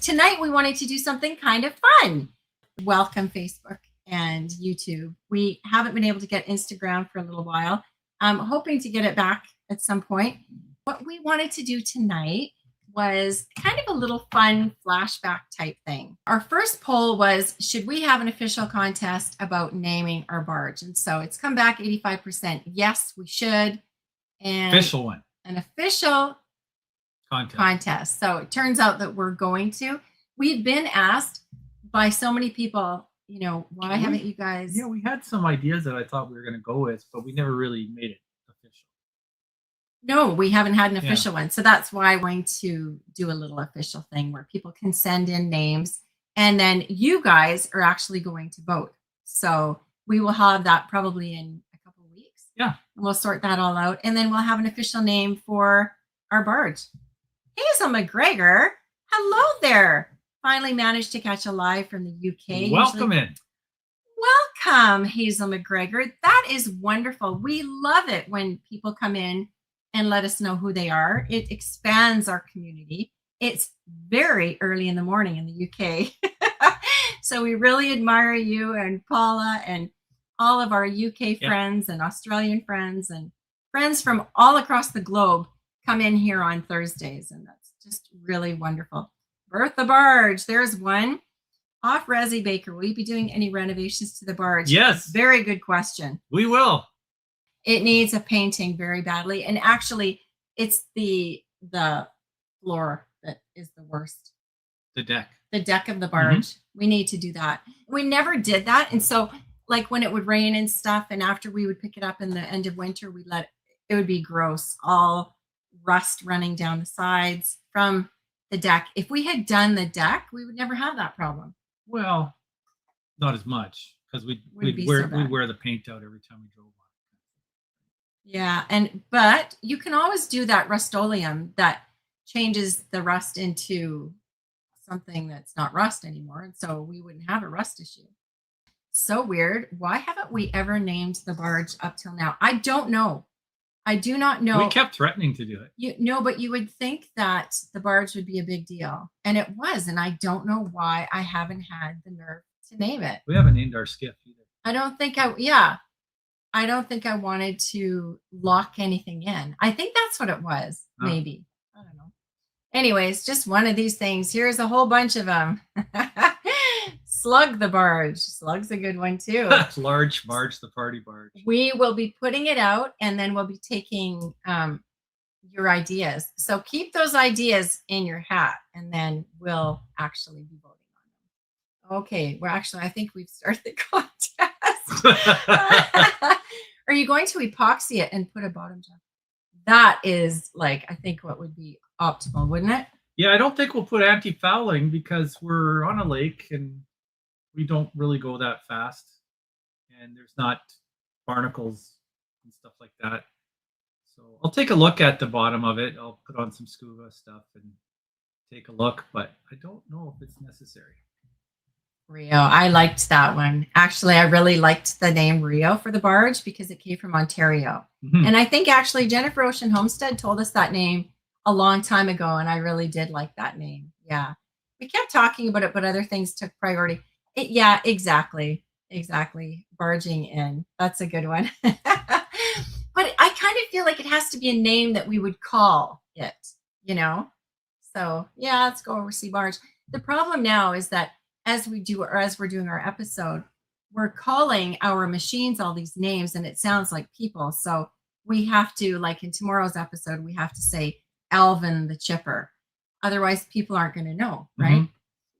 Tonight we wanted to do something kind of fun. Welcome Facebook and YouTube. We haven't been able to get Instagram for a little while. I'm hoping to get it back at some point. What we wanted to do tonight was kind of a little fun flashback type thing. Our first poll was, should we have an official contest about naming our barge? And so it's come back 85%. Yes, we should. And official one. An official contest. So it turns out that we're going to. We've been asked by so many people, you know, why haven't you guys? Yeah, we had some ideas that I thought we were going to go with, but we never really made it official. No, we haven't had an official one. So that's why I'm going to do a little official thing where people can send in names and then you guys are actually going to vote. So we will have that probably in a couple of weeks. Yeah. And we'll sort that all out. And then we'll have an official name for our barge. Hazel McGregor, hello there. Finally managed to catch a live from the UK. Welcome in. Welcome, Hazel McGregor. That is wonderful. We love it when people come in and let us know who they are. It expands our community. It's very early in the morning in the UK. So we really admire you and Paula and all of our UK friends and Australian friends and friends from all across the globe come in here on Thursdays, and that's just really wonderful. Bertha Barge, there's one. Off Resi Baker, will you be doing any renovations to the barge? Yes. Very good question. We will. It needs a painting very badly, and actually, it's the floor that is the worst. The deck. The deck of the barge. We need to do that. We never did that, and so like when it would rain and stuff, and after we would pick it up in the end of winter, we'd let it would be gross. All rust running down the sides from the deck. If we had done the deck, we would never have that problem. Well, not as much because we'd wear the paint out every time we drove on. Yeah, but you can always do that Rust-Oleum that changes the rust into something that's not rust anymore, and so we wouldn't have a rust issue. So weird. Why haven't we ever named the barge up till now? I don't know. I do not know. We kept threatening to do it. But you would think that the barge would be a big deal. And it was. And I don't know why I haven't had the nerve to name it. We haven't named our skiff either. I don't think I wanted to lock anything in. I think that's what it was. Oh. Maybe. I don't know. Anyways, just one of these things. Here's a whole bunch of them. Slug the barge. Slug's a good one too. Large barge, the party barge. We will be putting it out and then we'll be taking your ideas. So keep those ideas in your hat and then we'll actually be voting on them. Okay, I think we've started the contest. Are you going to epoxy it and put a bottom job? That is I think what would be optimal, wouldn't it? Yeah, I don't think we'll put anti-fouling because we're on a lake and we don't really go that fast, and there's not barnacles and stuff like that. So I'll take a look at the bottom of it. I'll put on some scuba stuff and take a look, but I don't know if it's necessary. Rio, I liked that one. Actually, I really liked the name Rio for the barge because it came from Ontario. And I think actually Jennifer Ocean Homestead told us that name a long time ago, and I really did like that name. Yeah. We kept talking about it, but other things took priority. Yeah, exactly. Barging in. That's a good one. But I kind of feel like it has to be a name that we would call it, you know? So yeah, let's go oversee barge. The problem now is that as we're doing our episode, we're calling our machines all these names and it sounds like people. So we have to, like in tomorrow's episode, we have to say Alvin the Chipper. Otherwise people aren't going to know, right?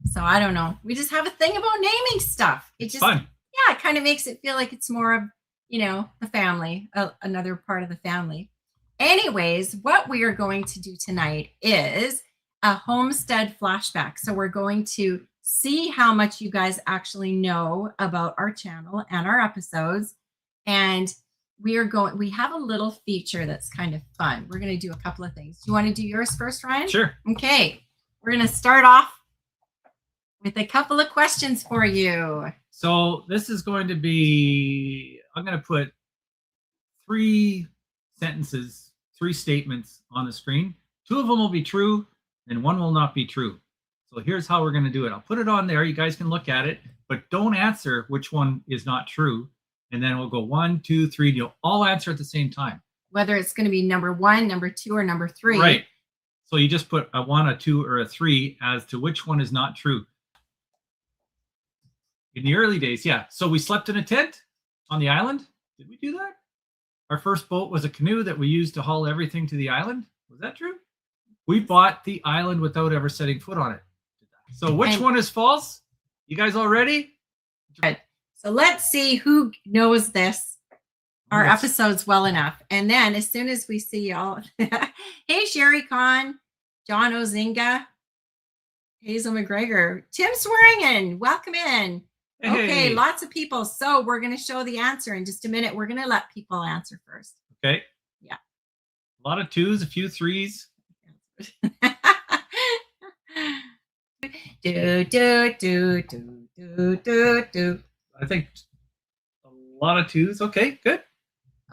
So I don't know. We just have a thing about naming stuff. It's just fun. Yeah, it kind of makes it feel like it's more of, the family, another part of the family. Anyways, what we are going to do tonight is a Homestead flashback. So we're going to see how much you guys actually know about our channel and our episodes. And we have a little feature that's kind of fun. We're going to do a couple of things. Do you want to do yours first, Ryan? Sure. Okay. We're going to start off with a couple of questions for you. So this is going to be, I'm going to put 3 statements on the screen. 2 of them will be true and 1 will not be true. So here's how we're going to do it. I'll put it on there. You guys can look at it, but don't answer which one is not true. And then we'll go 1, 2, 3. You'll all answer at the same time. Whether it's going to be number 1, number 2, or number 3. Right. So you just put a 1, a 2, or a 3 as to which one is not true. In the early days, yeah. So we slept in a tent on the island. Did we do that? Our first boat was a canoe that we used to haul everything to the island. Was that true? We bought the island without ever setting foot on it. So which one is false? You guys all ready? Good. So let's see who knows this, our episodes well enough. And then as soon as we see y'all, hey, Sherry Khan, John Ozinga, Hazel McGregor, Tim Swearingen, welcome in. Hey. Okay, lots of people. So we're going to show the answer in just a minute. We're going to let people answer first. Okay. Yeah. A lot of 2s, a few 3s. do. I think a lot of 2s. Okay, good.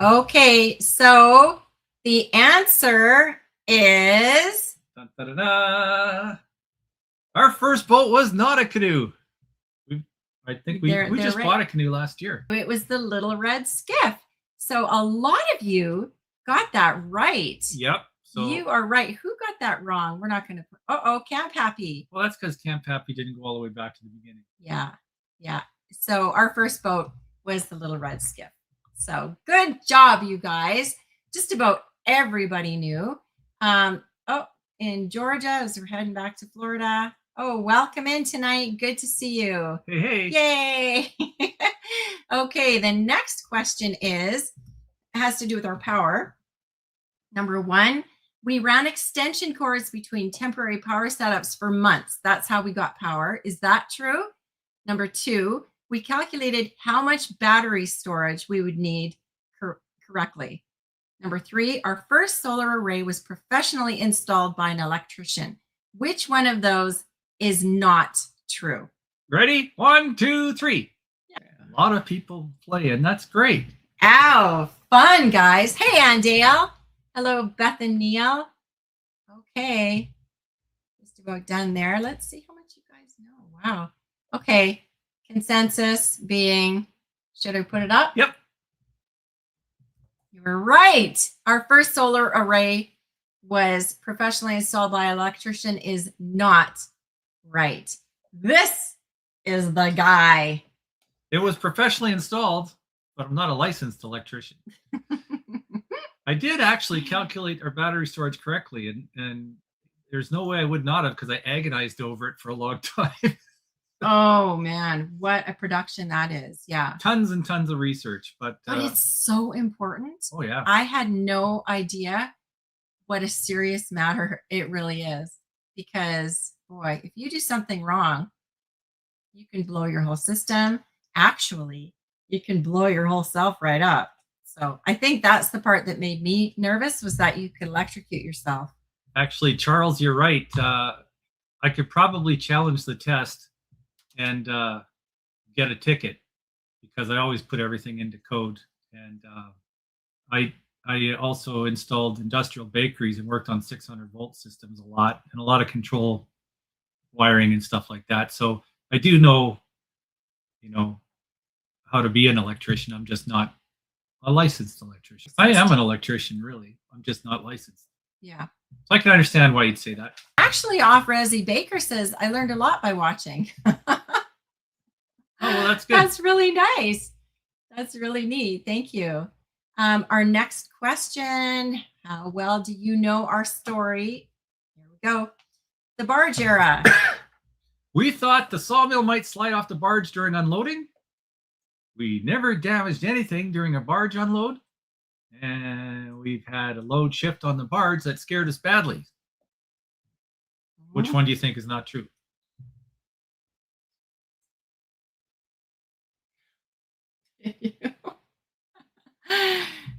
Okay, so the answer is... Dun, da, da, da. Our first boat was not a canoe. I think we just bought a canoe last year. It was the Little Red Skiff. So a lot of you got that right. Yep. So you are right. Who got that wrong? We're not going to... Camp Happy. Well, that's because Camp Happy didn't go all the way back to the beginning. Yeah. So our first boat was the Little Red Skiff. So good job, you guys. Just about everybody knew. In Georgia, as we're heading back to Florida. Oh, welcome in tonight. Good to see you. Hey. Yay. Okay, the next question has to do with our power. Number 1, we ran extension cords between temporary power setups for months. That's how we got power. Is that true? Number 2, we calculated how much battery storage we would need correctly. Number 3, our first solar array was professionally installed by an electrician. Which one of those is not true? Ready? 1, 2, 3. Yeah. A lot of people playing. That's great. Ow, fun, guys. Hey, Andale. Hello, Beth and Neil. Okay. Just about done there. Let's see how much you guys know. Wow. Okay. Consensus being, should I put it up? Yep. You were right. Our first solar array was professionally installed by an electrician is not right. This is the guy. It was professionally installed, but I'm not a licensed electrician. I did actually calculate our battery storage correctly, and there's no way I would not have, because I agonized over it for a long time. Oh man, what a production that is. Yeah. Tons and tons of research, but it's so important. Oh yeah. I had no idea what a serious matter it really is, because boy, if you do something wrong, you can blow your whole system. Actually, you can blow your whole self right up. So I think that's the part that made me nervous, was that you could electrocute yourself. Actually, Charles, you're right. I could probably challenge the test and get a ticket, because I always put everything into code. And I also installed industrial bakeries and worked on 600 volt systems a lot, and a lot of control wiring and stuff like that. So I do know, how to be an electrician. I'm just not a licensed electrician. I am an electrician, really. I'm just not licensed. Yeah. So I can understand why you'd say that. Actually, Off Resi Baker says, I learned a lot by watching. Oh, well, that's good. That's really nice. That's really neat. Thank you. Our next question. How well do you know our story? Here we go. The barge era. We thought the sawmill might slide off the barge during unloading. We never damaged anything during a barge unload. And we've had a load shift on the barge that scared us badly. Which one do you think is not true?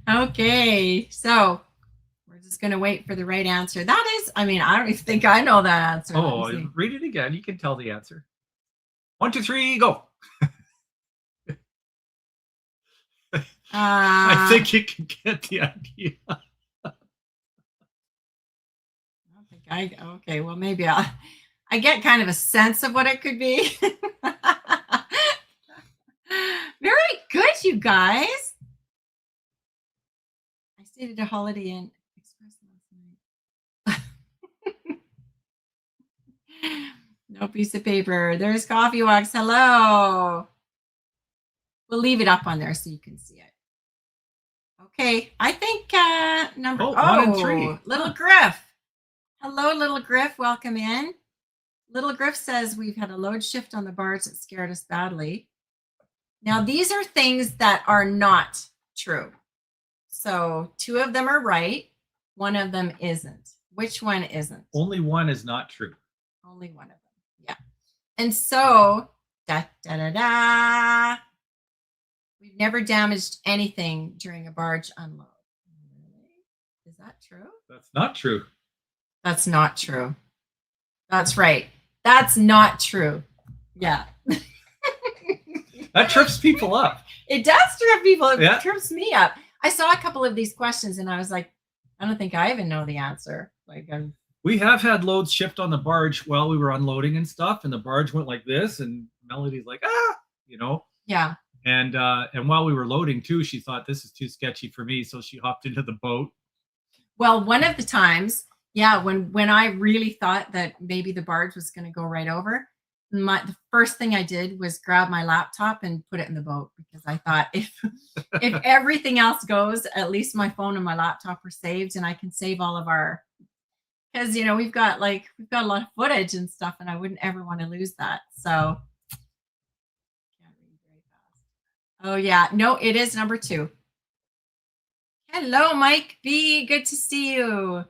Okay, so we're just going to wait for the right answer. That is, I don't even think I know that answer. Oh, read it again. You can tell the answer. 1, 2, 3, go. I think you can get the idea. Okay, well, maybe I get kind of a sense of what it could be. Very good, you guys. I stayed at a Holiday Inn Express last night. No piece of paper. There's Coffee Walks. Hello. We'll leave it up on there so you can see it. Okay, I think number 1 and 3. Little Griff. Hello, Little Griff. Welcome in. Little Griff says we've had a load shift on the barge that scared us badly. Now, these are things that are not true. So 2 of them are right. 1 of them isn't. Which one isn't? Only 1 is not true. Only 1 of them. Yeah. And so, da da da da. We've never damaged anything during a barge unload. Is that true? That's not true. That's not true. That's right. That's not true. Yeah. That trips people up. It does trip people. It Yeah. trips me up. I saw a couple of these questions and I was like, I don't think I even know the answer. Like, We have had loads shift on the barge while we were unloading and stuff, and the barge went like this, and Melody's like, you know. yeah. And while we were loading too, she thought this is too sketchy for me, so she hopped into the boat. Well, one of the times, yeah, when I really thought that maybe the barge was going to go right over, the first thing I did was grab my laptop and put it in the boat, because I thought if everything else goes, at least my phone and my laptop are saved, and I can save all of our, because we've got a lot of footage and stuff, and I wouldn't ever want to lose that. So can't read very fast. Oh yeah, no, it is number 2. Hello, Mike B. Good to see you.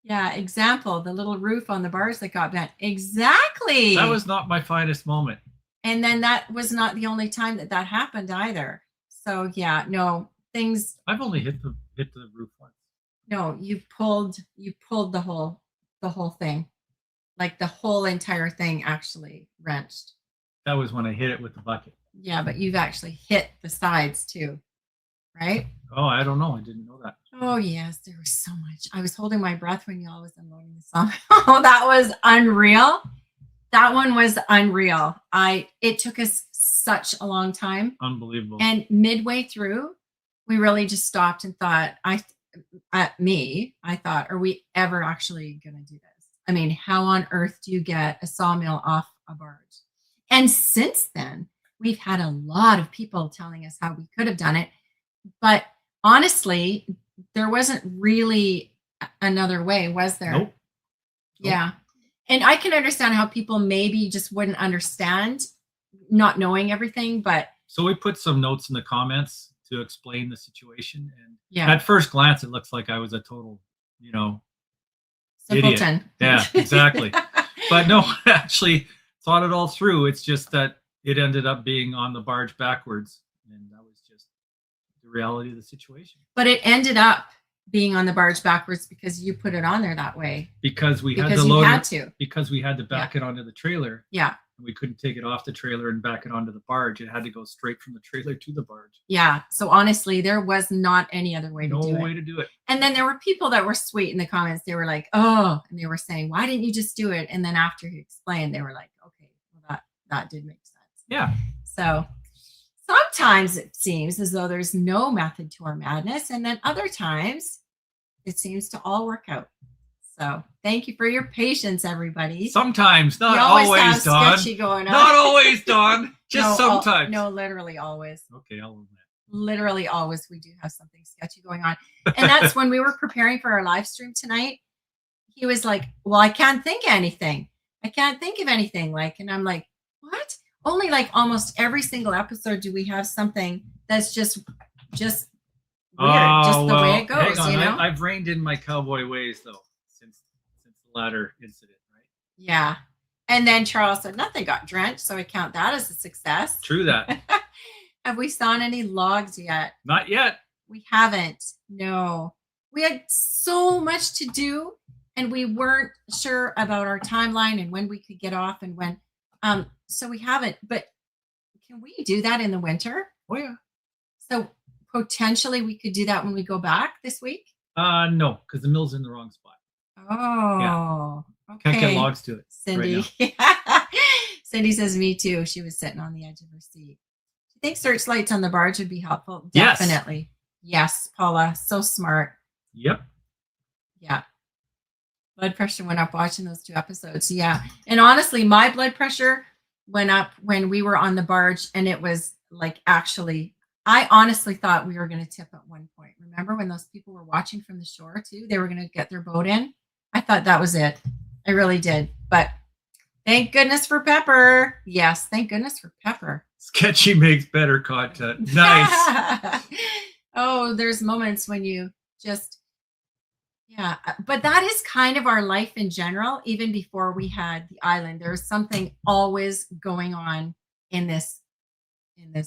Yeah, example, the little roof on the barge that got bent. Exactly. That was not my finest moment. And then that was not the only time that happened either. So yeah, no, things. I've only hit the roof once. No, you pulled the whole thing. Like the whole entire thing actually wrenched. That was when I hit it with the bucket. Yeah, but you've actually hit the sides too, right? Oh, I don't know. I didn't know that. Oh yes, there was so much. I was holding my breath when y'all was unloading the song. Oh, that was unreal. That one was unreal. It took us such a long time. Unbelievable. And midway through, we really just stopped and thought, I thought, are we ever actually going to do this? I mean, how on earth do you get a sawmill off a barge? And since then, we've had a lot of people telling us how we could have done it. But honestly, there wasn't really another way, was there? Nope. Yeah. And I can understand how people maybe just wouldn't understand not knowing everything, but. So we put some notes in the comments to explain the situation. And yeah, at first glance, it looks like I was a total, simpleton. Idiot. Yeah, exactly. But no, I actually thought it all through. It's just that it ended up being on the barge backwards. And that was just the reality of the situation. But it ended up being on the barge backwards because you put it on there that way. Because we had to you load had it. to. Because we had to back it onto the trailer. Yeah. We couldn't take it off the trailer and back it onto the barge. It had to go straight from the trailer to the barge. Yeah. So honestly, there was not any other way to do it. No way to do it. And then there were people that were sweet in the comments. They were like, oh, and they were saying, why didn't you just do it? And then after he explained, they were like, okay, well, that did make sense. Yeah. So sometimes it seems as though there's no method to our madness. And then other times it seems to all work out. So thank you for your patience, everybody. Sometimes, not you always, Dawn. sketchy going on. Not always, Dawn. Just sometimes. No, literally always. Okay, I'll own that. Literally always, we do have something sketchy going on. And that's when we were preparing for our live stream tonight. He was like, well, I can't think of anything. I can't think of anything. And I'm like, what? Only almost every single episode do we have something that's just weird, just the way it goes. Hang on. I've reined in my cowboy ways though since the latter incident, right? Yeah. And then Charles said nothing got drenched, so I count that as a success. True that. Have we sawn any logs yet? Not yet. We haven't. No. We had so much to do, and we weren't sure about our timeline and when we could get off and when. So we haven't. But can we do that in the winter? Oh yeah. So potentially we could do that when we go back this week? No, because the mill's in the wrong spot. Oh. Yeah. Can't get Okay. logs to it. Cindy. Right Cindy says, me too. She was sitting on the edge of her seat. Do you think searchlights on the barge would be helpful? Yes. Definitely. Yes, Paula. So smart. Yep. Yeah. Blood pressure went up watching those 2 episodes. Yeah. And honestly, my blood pressure went up when we were on the barge, and it was like, actually, I honestly thought we were going to tip at one point. Remember when those people were watching from the shore too? They were going to get their boat in. I thought that was it. I really did. But thank goodness for Pepper. Yes, thank goodness for Pepper. Sketchy makes better content. Nice. Oh, there's moments when you just, yeah. But that is kind of our life in general. Even before we had the island, there was something always going on in this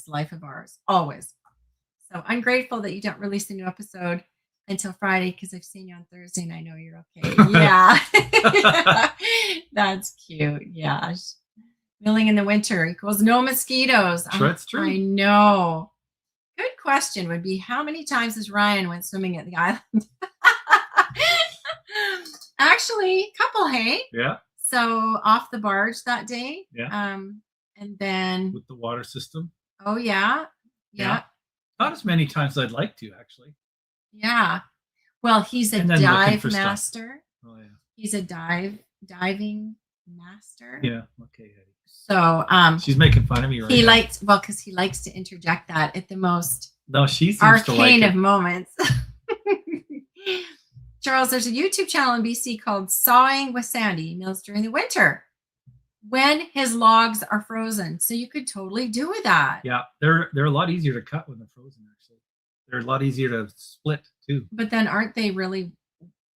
life of ours. Always. So I'm grateful that you don't release a new episode until Friday, because I've seen you on Thursday and I know you're okay. Yeah. That's cute. Yeah. Milling in the winter equals no mosquitoes. Sure, that's true. I know. Good question would be, how many times has Ryan went swimming at the island? Actually, a couple, hey? Yeah. So off the barge that day. Yeah. And then with the water system. Oh yeah. Yeah. Not as many times as I'd like to, actually. Yeah. Well, he's a dive master. Oh yeah. He's a diving master. Yeah. Okay. So she's making fun of me right now. Because he likes to interject that at the most she seems arcane to like of moments. Charles, there's a YouTube channel in BC called Sawing with Sandy. He mills during the winter when his logs are frozen. So you could totally do that. Yeah, they're a lot easier to cut when they're frozen, actually. They're a lot easier to split too. But then aren't they really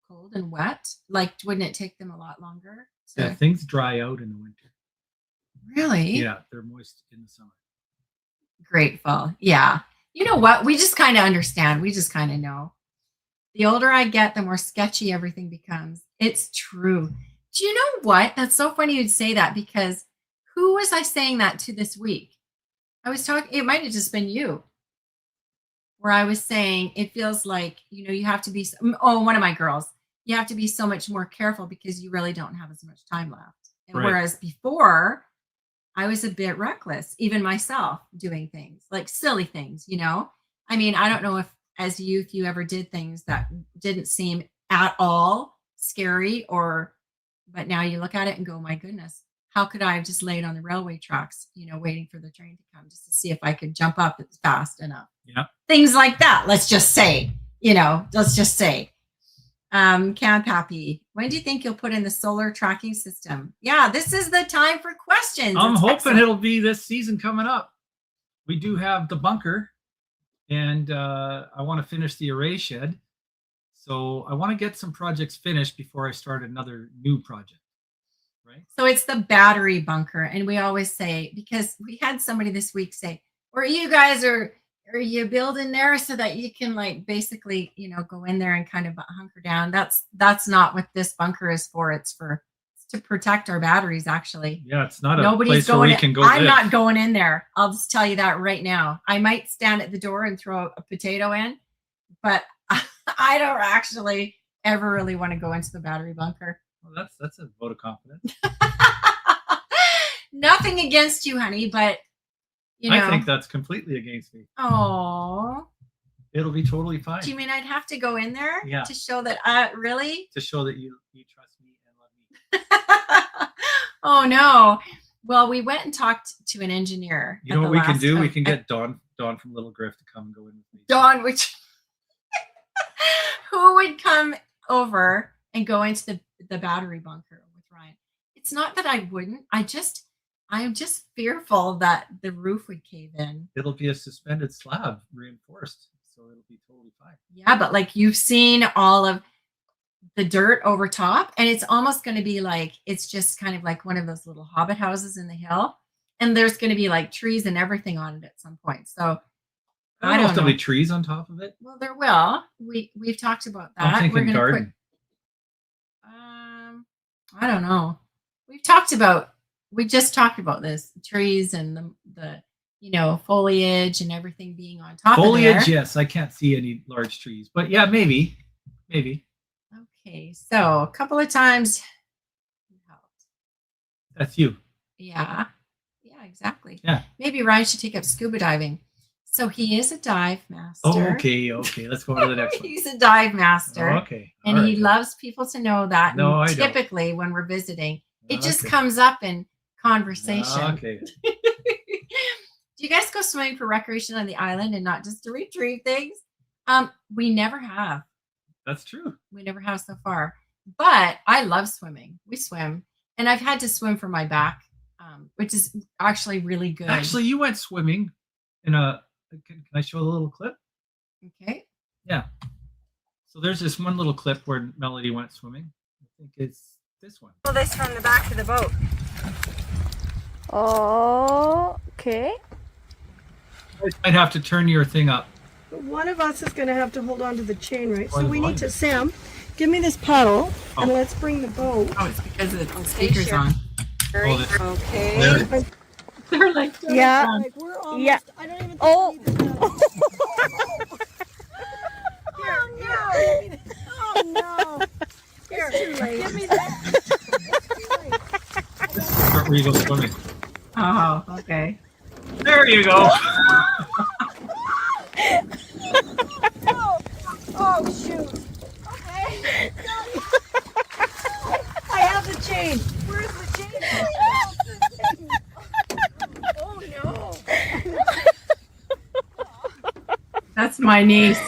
cold and wet? Like, wouldn't it take them a lot longer? Yeah, things dry out in the winter. Really? Yeah, they're moist in the summer. Grateful. Yeah. You know what? We just kind of understand. We just kind of know. The older I get, the more sketchy everything becomes. It's true. Do you know what? That's so funny you'd say that, because who was I saying that to this week? I was talking, it might have just been you, where I was saying it feels like, you have to be, one of my girls, you have to be so much more careful because you really don't have as much time left. And right. Whereas before, I was a bit reckless, even myself, doing things like silly things, I mean, I don't know if as youth you ever did things that didn't seem at all scary, but now you look at it and go, my goodness, how could I have just laid on the railway tracks, waiting for the train to come just to see if I could jump up fast enough. Yeah. Things like that. Let's just say. Cam Pappy, when do you think you'll put in the solar tracking system? Yeah, this is the time for questions. I'm hoping it'll be this season coming up. We do have the bunker, and I want to finish the array shed. So I want to get some projects finished before I start another new project. Right. So it's the battery bunker. And we always say, because we had somebody this week say, or you guys are you building there so that you can basically, go in there and kind of hunker down. That's not what this bunker is for. It's to protect our batteries, actually. Yeah, it's not a place where we can go. I'm not going in there. I'll just tell you that right now. I might stand at the door and throw a potato in, but I don't actually ever really want to go into the battery bunker. Well, that's a vote of confidence. Nothing against you, honey, but I think that's completely against me. Oh. It'll be totally fine. Do you mean I'd have to go in there to show that really? To show that you trust me and love me. Oh no. Well, we went and talked to an engineer. You know what we can do? We can get Dawn from Little Griff to come and go in with me. Dawn, who would come over and go into the battery bunker with Ryan? It's not that I wouldn't. I'm just fearful that the roof would cave in. It'll be a suspended slab, reinforced, so it'll be totally fine. Yeah, but you've seen all of the dirt over top, and it's almost going to be it's just kind of like one of those little hobbit houses in the hill, and there's going to be trees and everything on it at some point. So I don't know if there'll be trees on top of it. Well, there will. We've talked about that. I'm thinking garden. I don't know. We just talked about this, trees and the foliage and everything being on top of there. Foliage, yes. I can't see any large trees, but yeah, maybe. Okay, so a couple of times That's you. Yeah. Yeah, exactly. Yeah. Maybe Ryan should take up scuba diving. So he is a dive master. Oh, okay. Let's go to the next one. He's a dive master. Okay. And he loves people to know that. No, and I typically when we're visiting, it just Okay. comes up in conversation. Okay. Do you guys go swimming for recreation on the island and not just to retrieve things? We never have. That's true. We never have so far. But I love swimming. We swim. And I've had to swim for my back, which is actually really good. Actually, you went swimming in a. Can I show a little clip? Okay. Yeah. So there's this one little clip where Melody went swimming. I think it's this one. Pull this from the back of the boat. Oh, okay. I'd have to turn your thing up. One of us is going to have to hold on to the chain, right? Or So the we need volume. to, Sam, give me this paddle and Oh. let's bring the boat. Oh, it's because the speaker's sure. on. Hold it. Okay. There. They're like, Yeah. Like we're almost, Yeah. I don't even think Oh. we need the paddle. Here, oh no. Here, give me that. Start where you go swimming. Oh, okay. There you go. Oh shoot. Okay. I have the chain. Where's the chain? Oh no. That's my niece.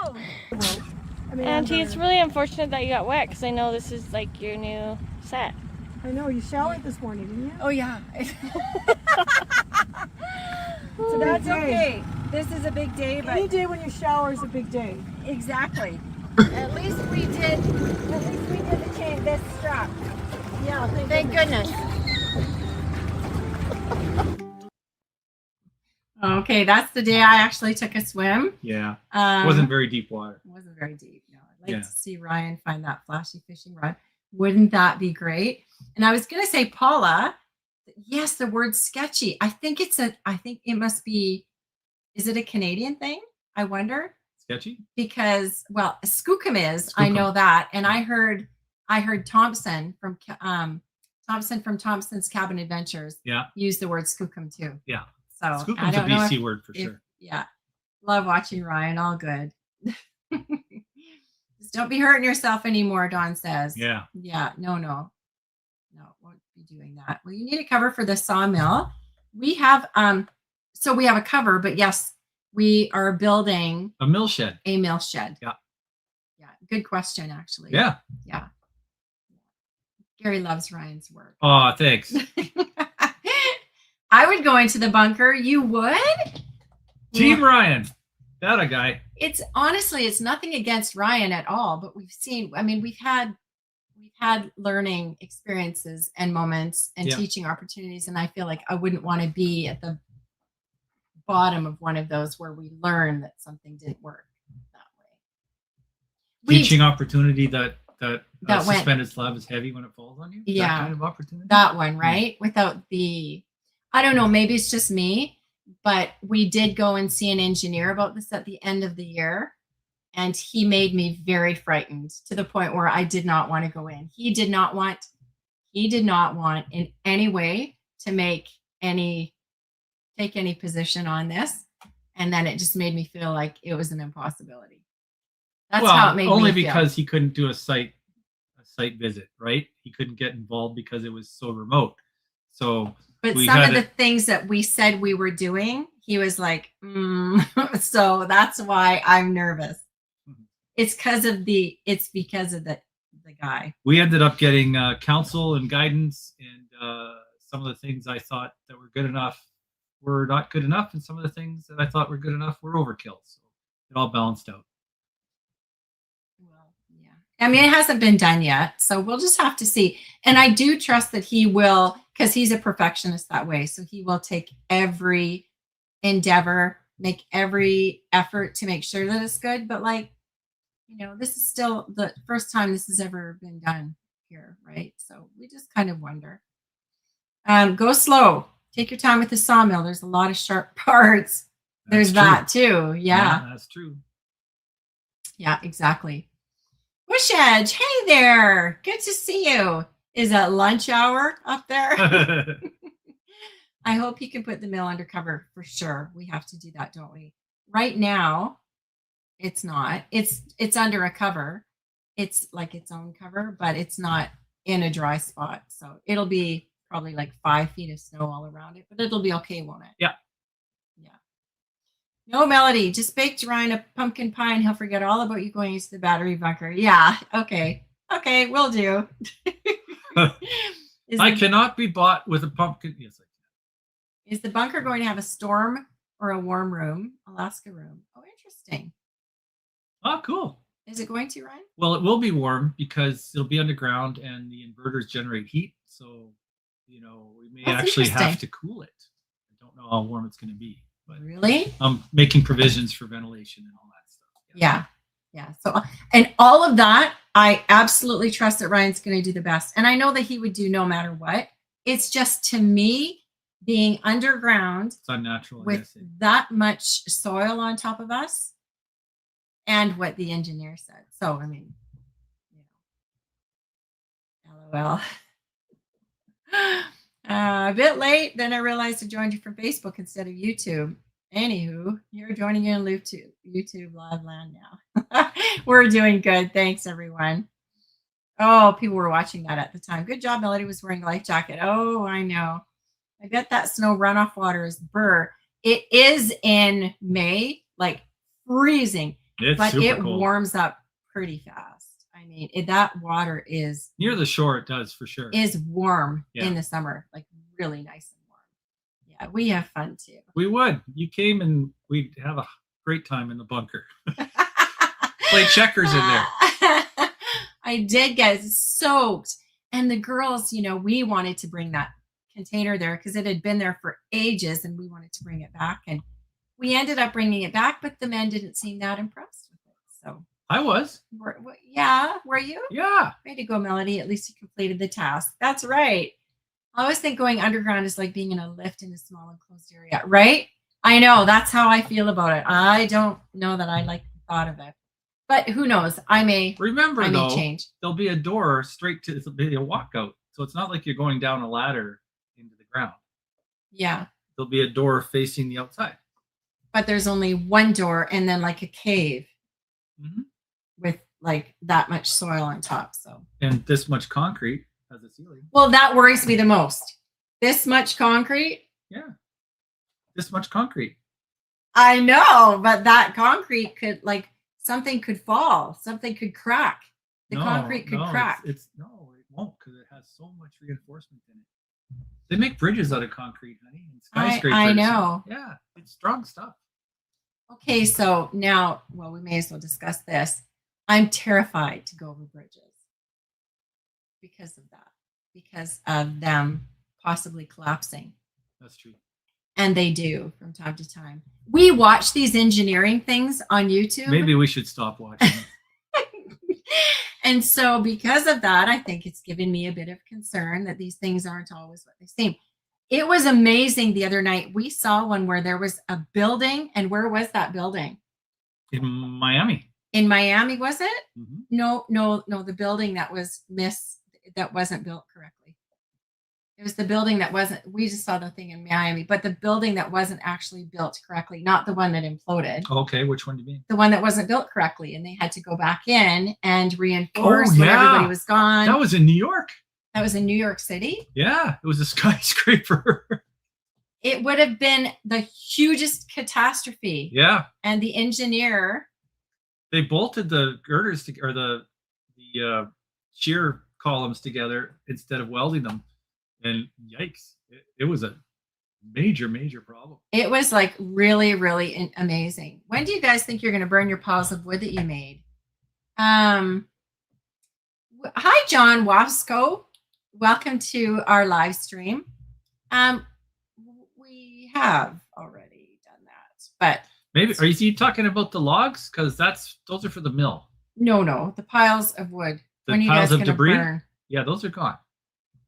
I mean, Auntie, it's really unfortunate that you got wet because I know this is like your new set. I know you showered this morning, didn't you? Oh yeah. So That's okay. This is a big day, but Any day when you shower is a big day. exactly. At least we did the chain this strap. Yeah, Thank goodness. Okay, that's the day I actually took a swim. Yeah. It It wasn't very deep water. wasn't very deep. No, I'd like Yeah. to see Ryan find that flashy fishing rod. Wouldn't that be great? And I was gonna say, Paula, yes, the word sketchy. I think it must be, is it a Canadian thing? I wonder. Sketchy? Because well, skookum is, I Skookum. know that. And I heard Thompson from Thompson's Cabin Adventures Yeah. use the word skookum too. Yeah. So I Skookum's a don't know BC if- word for if- sure. yeah. Love watching Ryan. All good. Just don't be hurting yourself anymore, Dawn says. Yeah. Yeah. No, won't be doing that. Well, you need a cover for the sawmill. We have so we have a cover, but yes, we are building A mill shed. a mill shed. Yeah. Yeah. Good question, actually. Yeah. Yeah. Gary loves Ryan's work. Oh, thanks. I would go into the bunker. You would? Team Ryan. That a guy. It's honestly, it's nothing against Ryan at all, but we've had learning experiences and moments and Yeah. teaching opportunities. And I feel like I wouldn't want to be at the bottom of one of those where we learn that something didn't work that way. Teaching opportunity that That went- suspended slab is heavy when it falls on you. Yeah. That kind of opportunity. That one, right? Without the, I don't know, maybe it's just me, but we did go and see an engineer about this at the end of the year. And he made me very frightened to the point where I did not want to go in. He did not want in any way to take any position on this. And then it just made me feel like it was an impossibility. That's how it made me only feel. because he couldn't do a site visit, right? He couldn't get involved because it was so remote. So But we some had of the it- things that we said we were doing, he was like, so that's why I'm nervous. Mhm. It's because of the guy. we ended up getting counsel and guidance, and some of the things I thought that were good enough were not good enough, and some of the things that I thought were good enough were overkill. So it all balanced out. Well, yeah. I mean, it hasn't been done yet, so we'll just have to see. And I do trust that he will, because he's a perfectionist that way. So he will take every endeavor, make every effort to make sure that it's good. But this is still the first time this has ever been done here, right? So we just kind of wonder. Go slow. Take your time with the sawmill. There's a lot of sharp parts. There's That's that too. Yeah. That's true. Yeah, exactly. Push Edge, hey there. Good to see you. Is that lunch hour up there? I hope you can put the mill under cover for sure. We have to do that, don't we? Right now, it's not. It's under a cover. It's like its own cover, but it's not in a dry spot. So it'll be probably like 5 feet of snow all around it, but it'll be okay, won't it? Yeah. Yeah. No, Melody, just baked Ryan a pumpkin pie and he'll forget all about you going into the battery bunker. Yeah. Okay. Okay, will do. I cannot be bought with a pumpkin. Yes, I can. Is the bunker going to have a storm or a warm room? Alaska room. Oh, interesting. Oh, cool. Is it going to, Ryan? Well, it will be warm because it'll be underground and the inverters generate heat. So, we may That's actually have interesting. to cool it. I don't know how warm it's going to be, but Really? I'm making provisions for ventilation and all that stuff. Yeah. Yeah. So, and all of that, I absolutely trust that Ryan's going to do the best. And I know that he would do no matter what. It's just, to me, being underground It's unnatural. I with guess. that much soil on top of us and what the engineer said. So, I mean, LOL. A bit late, then I realized I joined you from Facebook instead of YouTube. Anywho, you're joining in YouTube live land now. We're doing good. Thanks, everyone. Oh, people were watching that at the time. Good job. Melody was wearing a life jacket. Oh, I know. I bet that snow runoff water is burr. It is in May, like freezing, It's but super it cold. warms up pretty fast. I mean, that water is Near the shore, it does for sure. warm Yeah. in the summer, like really nice and warm. Yeah, we have fun too. We would. You came and we'd have a great time in the bunker. Play checkers in there. I did get soaked. And the girls, we wanted to bring that container there because it had been there for ages and we wanted to bring it back. And we ended up bringing it back, but the men didn't seem that impressed with it. So, I was. were you? Yeah. Way to go, Melody. At least you completed the task. That's right. I always think going underground is like being in a lift in a small enclosed area, right? I know. That's how I feel about it. I don't know that I like the thought of it. But who knows? I may Remember, change. there'll be a door straight to, it'll be a walkout. So it's not like you're going down a ladder into the ground. Yeah. There'll be a door facing the outside. But there's only one door and then like a cave with like that much soil on top. So, and this much concrete as a ceiling. well, that worries me the most. This much concrete. Yeah. This much concrete. I know, but that concrete could, like, something could fall, something could crack. The concrete could crack. It won't because it has so much reinforcement in it. They make bridges out of concrete, honey. And skyscrapers. I know. Yeah, it's strong stuff. Okay, so now, well, we may as well discuss this. I'm terrified to go over bridges because of that, because of them possibly collapsing. That's true. And they do from time to time. We watch these engineering things on YouTube. Maybe we should stop watching. And so because of that, I think it's given me a bit of concern that these things aren't always what they seem. It was amazing the other night. We saw one where there was a building. And where was that building? In Miami. In Miami, was it? Mm-hmm. No. The building that wasn't built correctly. It was the building that wasn't, we just saw the thing in Miami, but the building that wasn't actually built correctly, not the one that imploded. Okay, which one do you mean? The one that wasn't built correctly. And they had to go back in and reinforce when everybody was gone. That was in New York. That was in New York City. Yeah, it was a skyscraper. It would have been the hugest catastrophe. Yeah. And the engineer. They bolted the girders or the shear columns together instead of welding them. And yikes, it was a major, major problem. It was like really, really amazing. When do you guys think you're going to burn your piles of wood that you made? Hi, John Wasco. Welcome to our live stream. We have already done that, but maybe are you talking about the logs? Because those are for the mill. No, the piles of wood. The when you piles guys of gonna debris. Burn? Yeah, those are gone.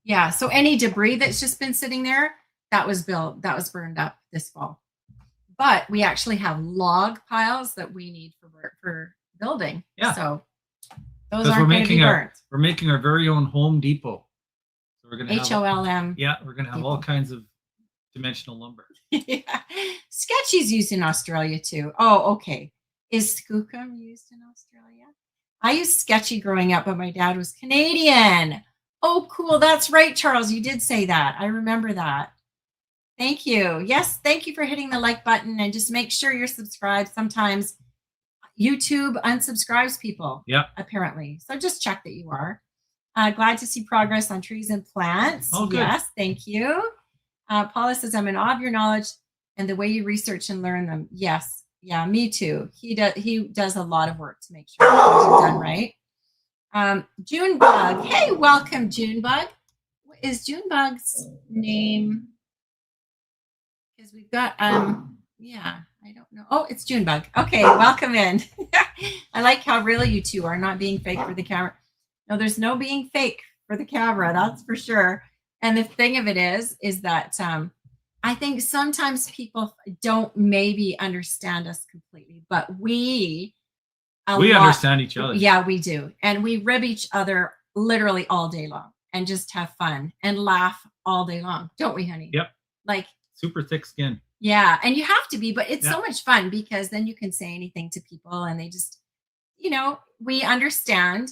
Yeah, so any debris that's just been sitting there, that was burned up this fall. But we actually have log piles that we need for building. Yeah. So Those Because aren't going to be burnt. we're making our very own home depot. So we're gonna have HOLM. yeah, we're gonna have all depot. kinds of dimensional lumber. Yeah. Sketchy's used in Australia too. Oh, okay. Is skookum used in Australia? I used sketchy growing up, but my dad was Canadian. Oh, cool. That's right, Charles. You did say that. I remember that. Thank you. Yes, thank you for hitting the like button, and just make sure you're subscribed. Sometimes YouTube unsubscribes people. Yeah. Apparently. So just check that you are. Glad to see progress on trees and plants. Oh, good. Yes, thank you. Paula says, I'm in awe of your knowledge and the way you research and learn them. Yes. Yeah, me too. He does a lot of work to make sure things are done right. Junebug. Hey, welcome, Junebug. What is Junebug's name? Because we've got yeah, I don't know. Oh, it's Junebug. Okay, welcome in. I like how real you two are, not being fake for the camera. No, there's no being fake for the camera, that's for sure. And the thing of it is that I think sometimes people don't maybe understand us completely, but we understand each other. Yeah, we do. And we rib each other literally all day long and just have fun and laugh all day long. Don't we, honey? Yep. Like super thick skin. Yeah. And you have to be, but it's so much fun because then you can say anything to people and they just, we understand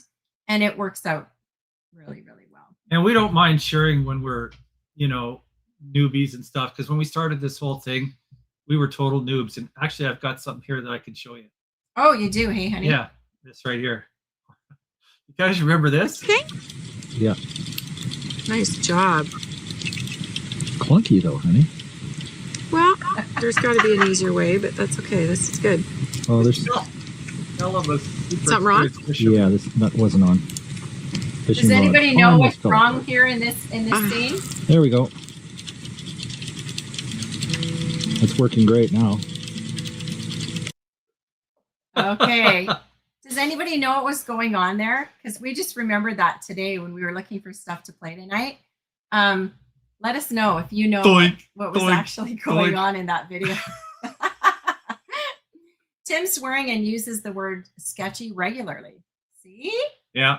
and it works out really, really well. And we don't mind sharing when we're, newbies and stuff. Because when we started this whole thing, we were total noobs. And actually, I've got something here that I can show you. Oh, you do? Hey, honey. Yeah, this right here. You guys remember this? Okay. Yeah. Nice job. Clunky though, honey. Well, there's got to be an easier way, but that's okay. This is good. Oh, there's something wrong? Yeah, that wasn't on. Fishing Does anybody rod. know Almost what's fell wrong apart. here in this scene? There we go. It's working great now. Okay. Does anybody know what was going on there? Because we just remembered that today when we were looking for stuff to play tonight. Let us know if you know what was actually going on in that video. Tim's swearing and uses the word sketchy regularly. See? Yeah.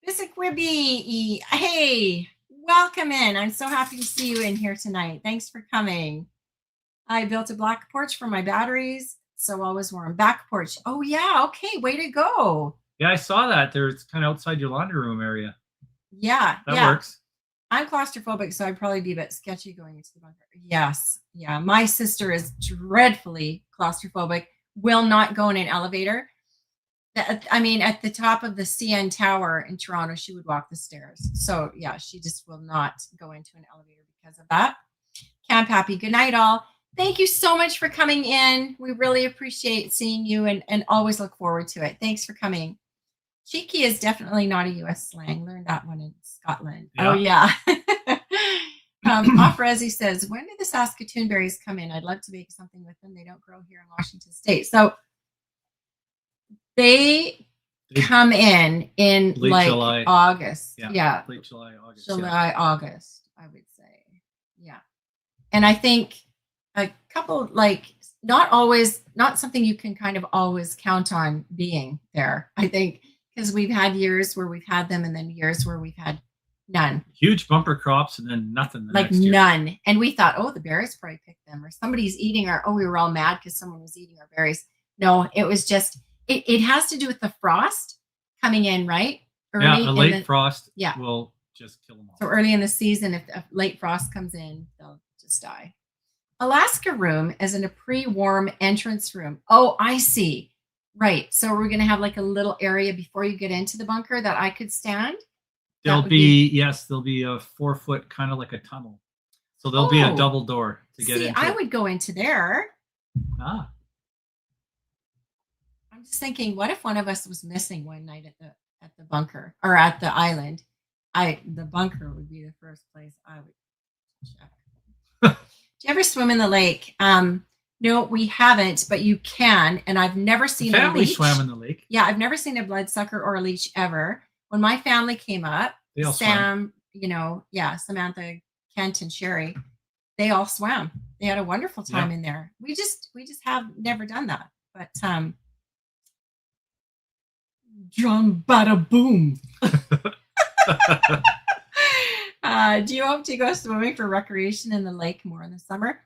Bissaquibby. Hey, welcome in. I'm so happy to see you in here tonight. Thanks for coming. I built a black porch for my batteries, so always warm. Back porch. Oh, yeah. Okay. Way to go. Yeah, I saw that. It's kind of outside your laundry room area. Yeah. That works. I'm claustrophobic, so I'd probably be a bit sketchy going into the bunker. Yes. Yeah. My sister is dreadfully claustrophobic, will not go in an elevator. I mean, at the top of the CN Tower in Toronto, she would walk the stairs. So, yeah, she just will not go into an elevator because of that. Camp Happy. Good night, all. Thank you so much for coming in. We really appreciate seeing you and always look forward to it. Thanks for coming. Cheeky is definitely not a U.S. slang. Learned that one in Scotland. Yeah. Oh, yeah. Off Resi says, when do the Saskatoon berries come in? I'd love to make something with them. They don't grow here in Washington State. So they come in like July. August. Yeah. Late July, August. August, I would say. Yeah. And I think a couple, not something you can kind of always count on being there. I think because we've had years where we've had them and then years where we've had none. Huge bumper crops and then nothing. None. And we thought, oh, the bears probably picked them or somebody's eating we were all mad because someone was eating our berries. No, it was just, it has to do with the frost coming in, right? Early a late frost will just kill them all. So early in the season, if a late frost comes in, they'll just die. Alaska room is in a pre-warm entrance room. Oh, I see. Right. So we're going to have like a little area before you get into the bunker that I could stand. There'll be a 4-foot kind of like a tunnel. So there'll be a double door to get into. I would go into there. I'm just thinking, what if one of us was missing one night at the bunker or at the island? The bunker would be the first place I would check. Do you ever swim in the lake? No, we haven't, but you can. And I've never seen a leech. Swam in the lake. Yeah, I've never seen a bloodsucker or a leech ever. When my family came up, Sam, Samantha, Kent, and Sherry, they all swam. They had a wonderful time in there. We just have never done that. But Drum bada boom. Do you hope to go swimming for recreation in the lake more in the summer?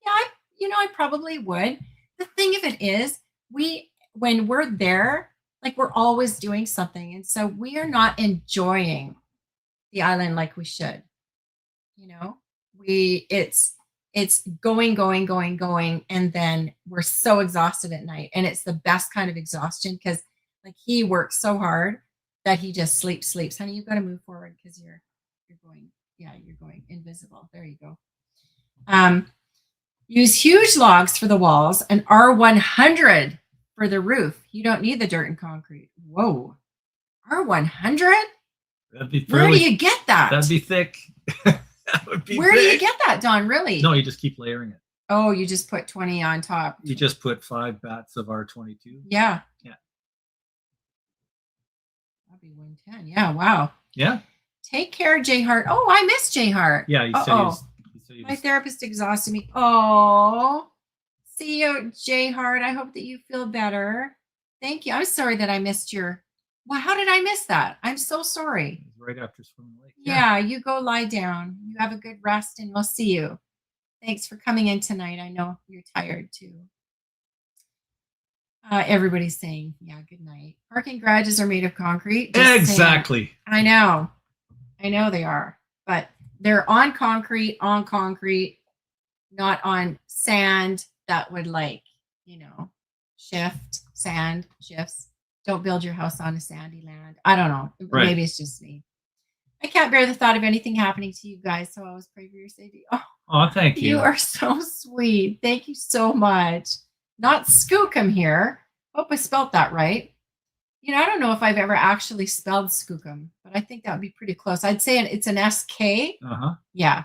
Yeah, I probably would. The thing of it is, when we're there, like we're always doing something, and so we are not enjoying the island like we should. It's going, and then we're so exhausted at night, and it's the best kind of exhaustion because like he works so hard that he just sleeps. Honey, you've got to move forward because you're going invisible. There you go. Use huge logs for the walls and R100 for the roof. You don't need the dirt and concrete. Whoa. R100? That'd be Where do you get that? That'd be thick. That would be Where do you thick. get that, Don? Really? No, you just keep layering it. Oh, you just put 20 on top. You just put 5 bats of R22. Yeah. Yeah. That'd be 110. Yeah. Wow. Yeah. Take care, Jay Hart. Oh, I miss Jay Hart. Yeah. You said My therapist exhausted me. Oh, see you, Jay Hart. I hope that you feel better. Thank you. I'm sorry that I missed your. Well, how did I miss that? I'm so sorry. right after swimming lake. Yeah, you go lie down. You have a good rest, and we'll see you. Thanks for coming in tonight. I know you're tired too. Everybody's saying, yeah, good night. Parking garages are made of concrete. Just exactly. saying. I know they are, but they're on concrete, not on sand that would shifts. Don't build your house on a sandy land. I don't know. Right. Maybe it's just me. I can't bear the thought of anything happening to you guys, so I always pray for your safety. Oh, thank you. You are so sweet. Thank you so much. Not Skookum here. Hope I spelled that right. I don't know if I've ever actually spelled Skookum, but I think that would be pretty close. I'd say it's an SK. Uh-huh. Yeah.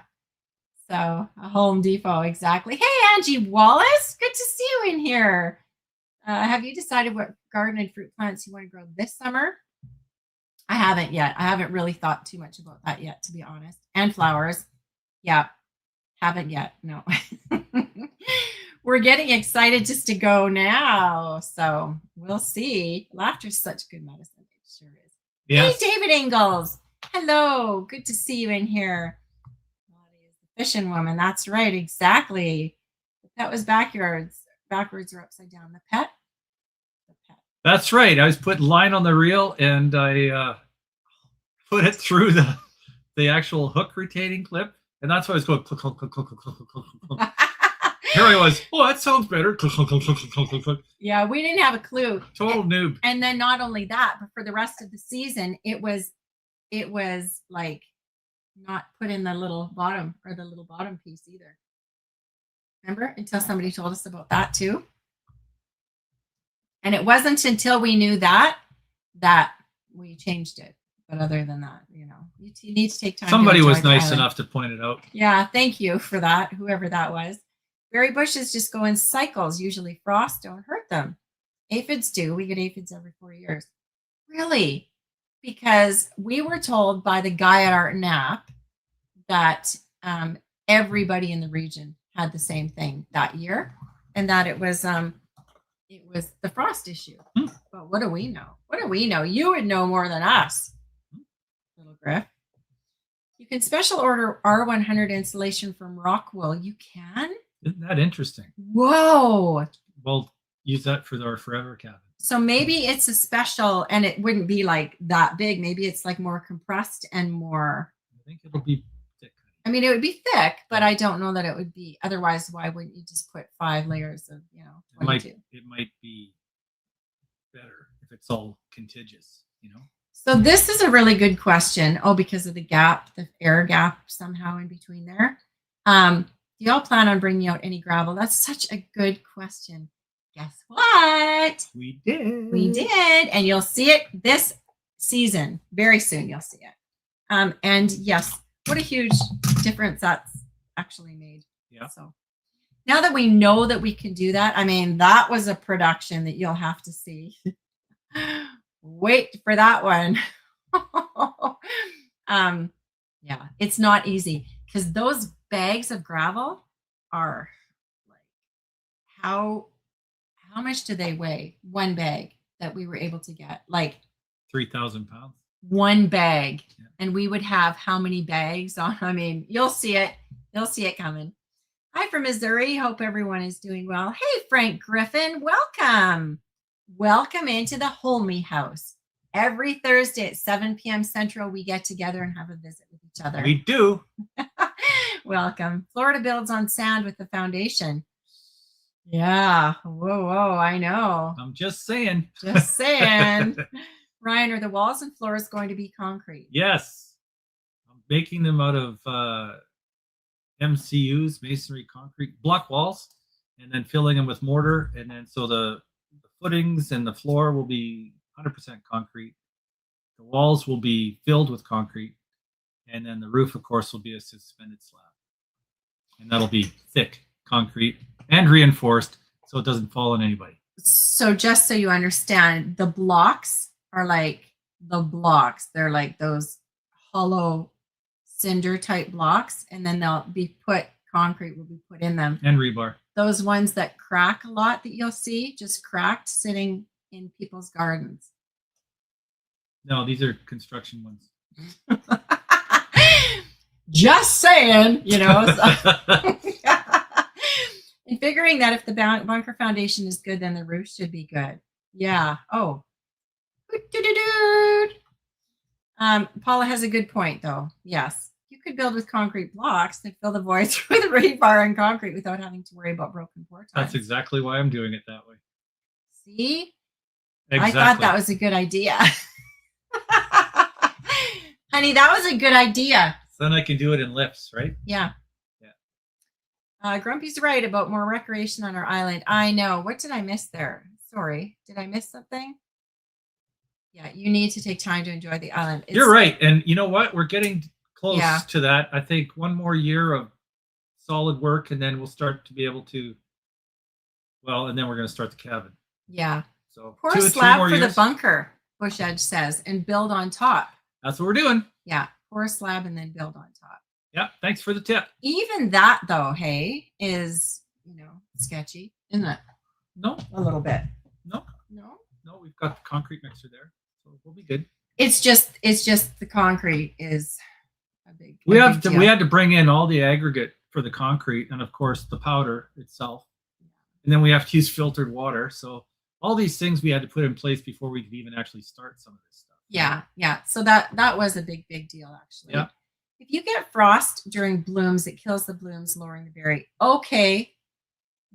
So a Home Depot, exactly. Hey, Angie Wallace. Good to see you in here. Have you decided what garden and fruit plants you want to grow this summer? I haven't yet. I haven't really thought too much about that yet, to be honest. And flowers. Yeah. Haven't yet. No. We're getting excited just to go now. So we'll see. Laughter's such good medicine. It sure is. Yes. Hey, David Ingalls. Hello. Good to see you in here. Lottie is the fishing woman. That's right. Exactly. The pet was backwards or upside down. The pet. That's right. I was putting line on the reel and I put it through the actual hook retaining clip. And that's why I was going click, click, click, click, click, click, click, click. Here I was. Oh, that sounds better. Click, click, click, click, click, click, click. Yeah, we didn't have a clue. Total noob. And then not only that, but for the rest of the season, it was like not put in the little bottom piece either. Remember? Until somebody told us about that too. And it wasn't until we knew that we changed it. But other than that, you need to take time. Somebody was nice enough to point it out. Yeah, thank you for that, whoever that was. Berry bushes just go in cycles. Usually frost don't hurt them. Aphids do. We get aphids every 4 years. Really? Because we were told by the guy at Art and Nap that everybody in the region had the same thing that year, and that it was the frost issue. But what do we know? What do we know? You would know more than us, little Griff. You can special order R100 insulation from Rockwool. You can? Isn't that interesting? Whoa. We'll use that for our forever cabin. So maybe it's a special and it wouldn't be like that big. Maybe it's like more compressed and more. I think it'll be thick. I mean, it would be thick, but I don't know that it would be. Otherwise, why wouldn't you just put 5 layers of, 22? It might be better if it's all contiguous, So this is a really good question. Oh, because of the gap, the air gap somehow in between there. Do y'all plan on bringing out any gravel? That's such a good question. Guess what? We did. We did. And you'll see it this season. Very soon you'll see it. And yes, what a huge difference that's actually made. Yeah. So now that we know that we can do that, I mean, that was a production that you'll have to see. Wait for that one. Yeah, it's not easy because those bags of gravel are like how much do they weigh? One bag that we were able to get, like 3,000 pounds. One bag. Yeah. And we would have how many bags on? I mean, you'll see it. You'll see it coming. Hi from Missouri. Hope everyone is doing well. Hey, Frank Griffin. Welcome. Welcome into the Holmy house. Every Thursday at 7 p.m. Central, we get together and have a visit with each other. We do. Welcome. Florida builds on sand with the foundation. Yeah. Whoa, whoa. I know. I'm just saying. Just saying. Ryan, are the walls and floors going to be concrete? Yes. I'm making them out of MCUs, masonry concrete block walls, and then filling them with mortar. And then so the footings and the floor will be 100% concrete. The walls will be filled with concrete. And then the roof, of course, will be a suspended slab. And that'll be thick concrete and reinforced so it doesn't fall on anybody. So just so you understand, the blocks are like the blocks. They're like those hollow cinder type blocks, and then they'll be concrete will be put in them. And rebar. Those ones that crack a lot that you'll see, just cracked sitting in people's gardens. No, these are construction ones. Just saying, you know. And figuring that if the bunker foundation is good, then the roof should be good. Yeah. Oh. Paula has a good point, though. Yes. You could build with concrete blocks that fill the voids with rebar and concrete without having to worry about broken floor tiles. That's exactly why I'm doing it that way. See? Exactly. I thought that was a good idea. Honey, that was a good idea. So then I can do it in lifts, right? Yeah. Yeah. Grumpy's right about more recreation on our island. I know. What did I miss there? Sorry. Did I miss something? Yeah, you need to take time to enjoy the island. You're right. And you know what? We're getting close Yeah. to that. I think one more year of solid work, and then we'll start to be able to, and then we're going to start the cabin. Yeah. So Pour two a or three slab more for years. the bunker, Bush Edge says, and build on top. That's what we're doing. Yeah. Pour a slab and then build on top. Yeah. Thanks for the tip. Even that, though, hey, is, sketchy, isn't it? No, A little bit. no, No? no. We've got the concrete mixer there, so we'll be good. It's just the concrete is a big We big deal. had to bring in all the aggregate for the concrete, and of course the powder itself, and then we have to use filtered water. So all these things we had to put in place before we could even actually start some of this stuff. Yeah. So that was a big deal, actually. Yeah. If you get frost during blooms, it kills the blooms, lowering the berry. Okay.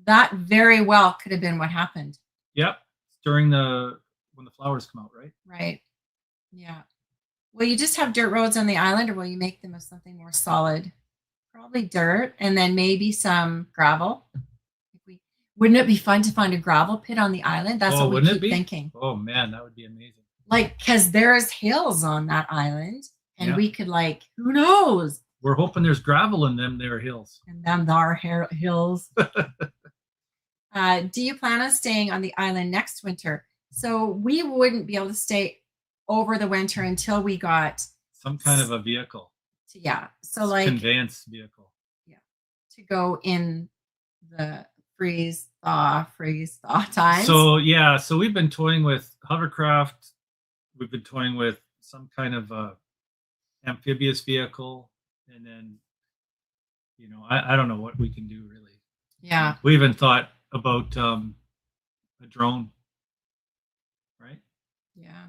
That very well could have been what happened. Yep. During when the flowers come out, right? Right. Yeah. Will you just have dirt roads on the island, or will you make them of something more solid? Probably dirt, and then maybe some gravel. Wouldn't it be fun to find a gravel pit on the island? That's what we wouldn't keep it be? thinking. Oh man, that would be amazing. Like, because there's hills on that island, and Yeah. we could who knows? We're hoping there's gravel in them there hills. And them are hills. Do you plan on staying on the island next winter? So we wouldn't be able to stay over the winter until we got Some kind of a vehicle. So conveyance vehicle. to go in the freeze thaw times. So we've been toying with hovercraft. We've been toying with some kind of amphibious vehicle, and then I don't know what we can do really. Yeah. We even thought about a drone, right? Yeah.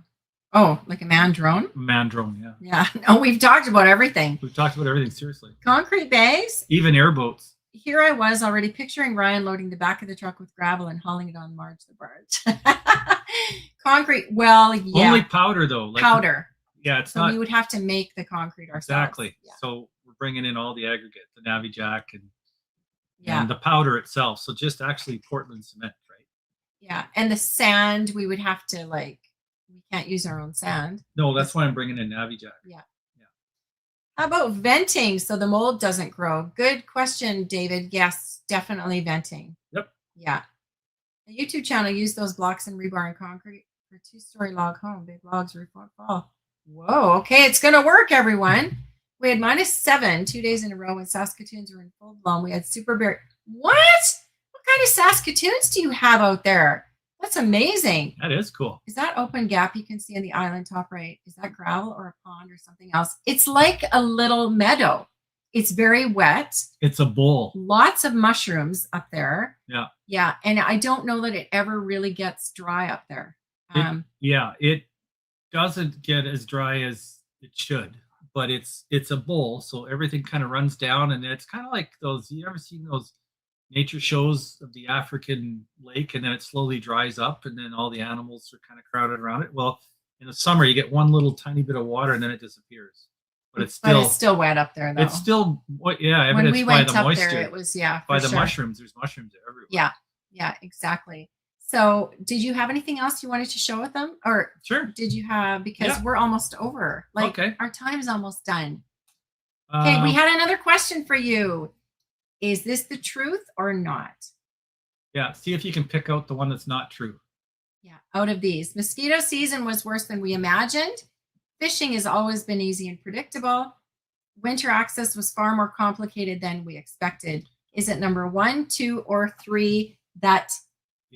Oh, like a man drone? Man drone, yeah. Yeah. No, we've talked about everything. We've talked about everything seriously. Concrete bags. Even airboats. Here I was already picturing Ryan loading the back of the truck with gravel and hauling it on Marge the Barge. Concrete. Well, yeah. Only powder though. Powder. Yeah, it's So not we would have to make the concrete ourselves. exactly. Yeah. So we're bringing in all the aggregate, the Navi Jack and Yeah. the powder itself. So just actually Portland cement, right? Yeah. And the sand, we would have to we can't use our own sand. No, that's why I'm bringing in Navi Jack. How about venting so the mold doesn't grow? Good question, David. Yes, definitely venting. Yep. Yeah. The YouTube channel used those blocks and rebar and concrete for 2-story log home. Big logs, roof won't fall. Whoa. Okay, it's going to work, everyone. We had -7 2 days in a row when Saskatoons were in full bloom. We had super berry. What kind of Saskatoons do you have out there? That's amazing. That is cool. Is that open gap you can see on the island top right? Is that gravel or a pond or something else? It's like a little meadow. It's very wet. It's a bowl. Lots of mushrooms up there. Yeah. Yeah. And I don't know that it ever really gets dry up there. It doesn't get as dry as it should, but it's a bowl, so everything kind of runs down, and it's kind of like those. You ever seen those nature shows of the African lake, and then it slowly dries up, and then all the animals are kind of crowded around it? Well, in the summer, you get one little tiny bit of water, and then it disappears. But it's still wet up there, though. It's still what? Yeah, when we went by the up moisture. there, it was by the sure. mushrooms. There's mushrooms everywhere. Yeah. Yeah. Exactly. So, did you have anything else you wanted to show with them, or Sure. did you have? Because Yeah. we're almost over. Like Okay. our time's almost done. Okay, we had another question for you. Is this the truth or not? Yeah. See if you can pick out the one that's not true. Yeah, out of these, mosquito season was worse than we imagined. Fishing has always been easy and predictable. Winter access was far more complicated than we expected. Is it number 1, 2, or 3 that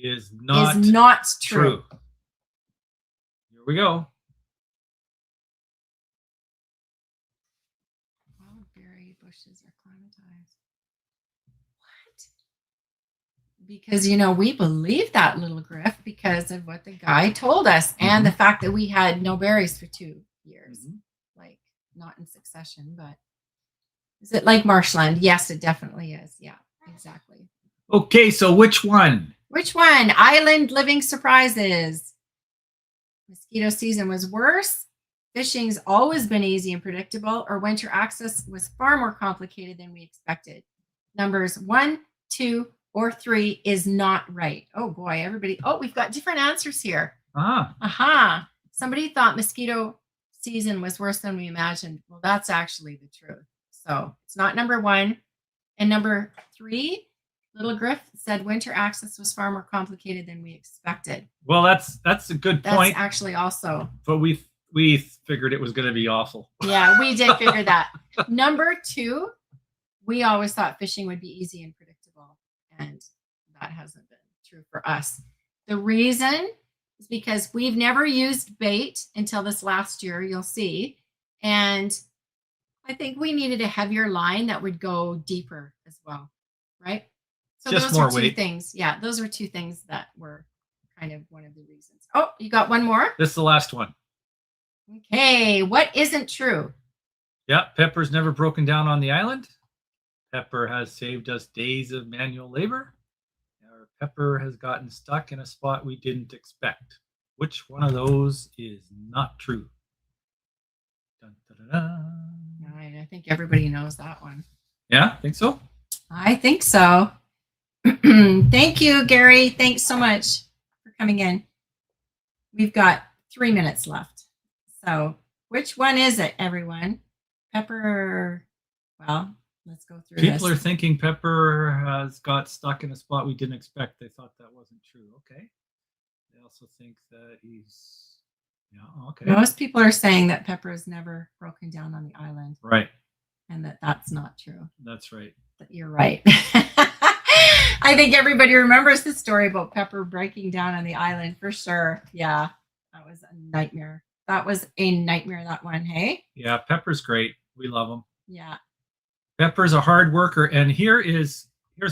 Is not true? Here we go. Wildberry bushes are climatized. What? Because, we believe that, little Griff, because of what the guy told us and the fact that we had no berries for 2 years. Like, not in succession, but is it like marshland? Yes, it definitely is. Yeah, exactly. Okay, so which one? Which one? Island living surprises. Mosquito season was worse. Fishing's always been easy and predictable, or winter access was far more complicated than we expected. Numbers 1, 2, or 3 is not right. Oh boy, everybody. Oh, we've got different answers here. Aha. Somebody thought mosquito season was worse than we imagined. Well, that's actually the truth. So it's not number 1. And number 3, little Griff said winter access was far more complicated than we expected. Well, that's a good point. That's actually also. But we figured it was going to be awful. Yeah, we did figure that. Number 2, we always thought fishing would be easy and predictable, and that hasn't been true for us. The reason is because we've never used bait until this last year, you'll see. And I think we needed a heavier line that would go deeper as well, right? So Just those more are 2 weight. things. Yeah, those are 2 things that were kind of one of the reasons. Oh, you got one more? This is the last one. Okay, what isn't true? Yeah, Pepper's never broken down on the island. Pepper has saved us days of manual labor. Our Pepper has gotten stuck in a spot we didn't expect. Which one of those is not true? Dun, dun, dun, dun. Right, I think everybody knows that one. Yeah, think so? I think so. Thank you, Gary. Thanks so much for coming in. We've got 3 minutes left. So which one is it, everyone? Pepper, well, let's go through People this. are thinking Pepper has got stuck in a spot we didn't expect. They thought that wasn't true. Okay. They also think that he's, yeah, okay. Most people are saying that Pepper has never broken down on the island, Right. and that's not true. That's right. But you're right. I think everybody remembers the story about Pepper breaking down on the island for sure. Yeah, that was a nightmare. That was a nightmare, that one. Hey? Yeah, Pepper's great. We love him. Yeah. Pepper's a hard worker. And here's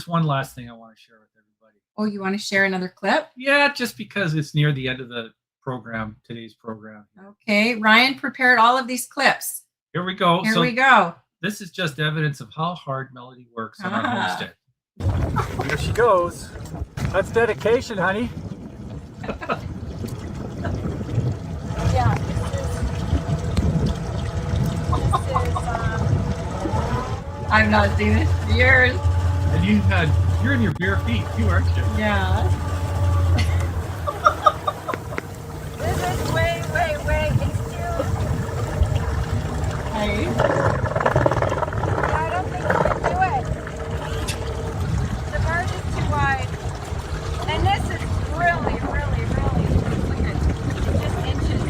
one last thing I want to share with everybody. Oh, you want to share another clip? Yeah, just because it's near the end of the program, today's program. Okay. Ryan prepared all of these clips. Here we go. Here we go. This is just evidence of how hard Melody works on our homestead. There she goes. That's dedication, honey. Yeah. I've not seen this in years. And you're in your bare feet too, aren't you? Yeah. This is way too. Hey. Yeah, I don't think you can do it. The barge is too wide. And this is really just inches.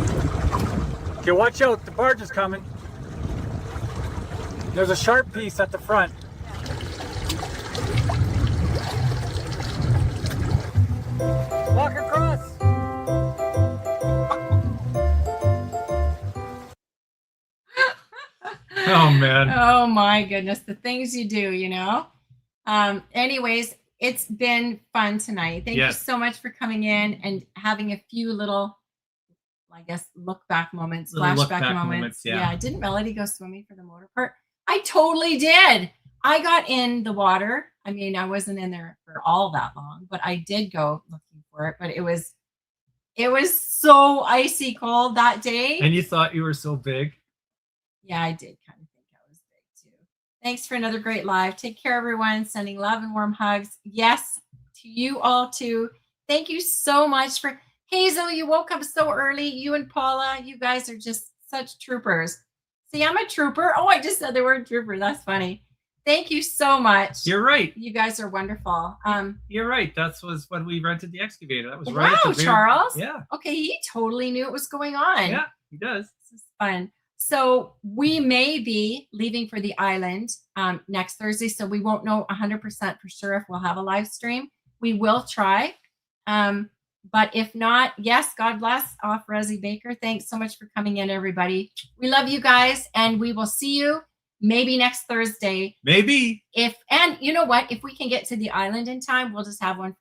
Okay, watch out. The barge is coming. There's a sharp piece at the front. Walk across. Oh man. Oh my goodness, the things you do, you know. Anyways, it's been fun tonight. Thank Yes. you so much for coming in and having a few little, I guess, look back moments, Little look flashback back moments. moments, yeah. Didn't Melody go swimming for the motor part? I totally did. I got in the water. I mean, I wasn't in there for all that long, but I did go looking for it. But it was so icy cold that day. And you thought you were so big. Yeah, I did kind of think I was big too. Thanks for another great live. Take care, everyone. Sending love and warm hugs. Yes, to you all too. Thank you so much for Hazel. You woke up so early. You and Paula, you guys are just such troopers. See, I'm a trooper. Oh, I just said the word trooper. That's funny. Thank you so much. You're right. You guys are wonderful. You're right. That was when we rented the excavator. That was Wow, right at the very, Charles. Yeah. Okay, he totally knew what was going on. Yeah, he does. This is fun. So we may be leaving for the island next Thursday, so we won't know 100% for sure if we'll have a live stream. We will try. But if not, yes, God bless. Off Resi Baker. Thanks so much for coming in, everybody. We love you guys, and we will see you maybe next Thursday. Maybe. And you know what? If we can get to the island in time, we'll just have one